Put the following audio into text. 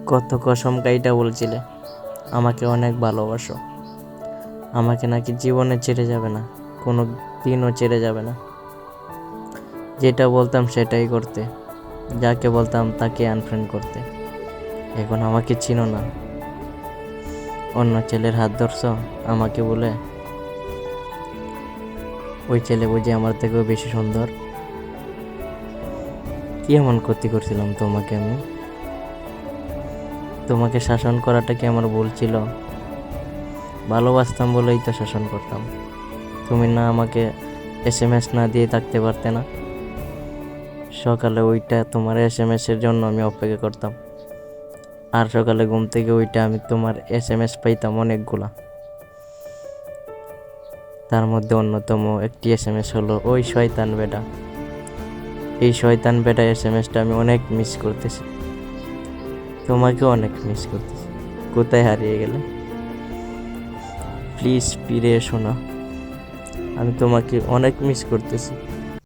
কত কসম কাইটা বলছিলে আমাকে অনেক ভালোবাসো, আমাকে নাকি জীবনে ছেড়ে যাবে না, কোনো দিনও ছেড়ে যাবে না। যেটা বলতাম সেটাই করতে, যাকে বলতাম তাকে আনফ্রেন্ড করতে। এখন আমাকে চিনো না, অন্য ছেলের হাত ধরছ আমাকে বলে। ওই ছেলে বুঝি আমার থেকেও বেশি সুন্দর? কি এমন ক্ষতি করছিলাম তোমাকে আমি? তোমাকে শাসন করাটা কি আমার ভুল ছিল? ভালোবাসতাম বলেই তো শাসন করতাম। তুমি না আমাকে SMS না দিয়ে থাকতে পারতে না? সকালে ওইটা তোমার SMS এর জন্য আমি অপেক্ষা করতাম, আর সকালে ঘুম থেকে ওইটা আমি তোমার SMS পাইতাম অনেকগুলা। তার মধ্যে অন্যতম একটি SMS হলো ওই শয়তান বেটা। এই শয়তান বেটা SMSটা আমি অনেক মিস করতেছি, তোমাকেও অনেক মিস করতেছি। কোথায় হারিয়ে গেলে? প্লিজ ফিরে এসো না, আমি তোমাকে অনেক মিস করতেছি।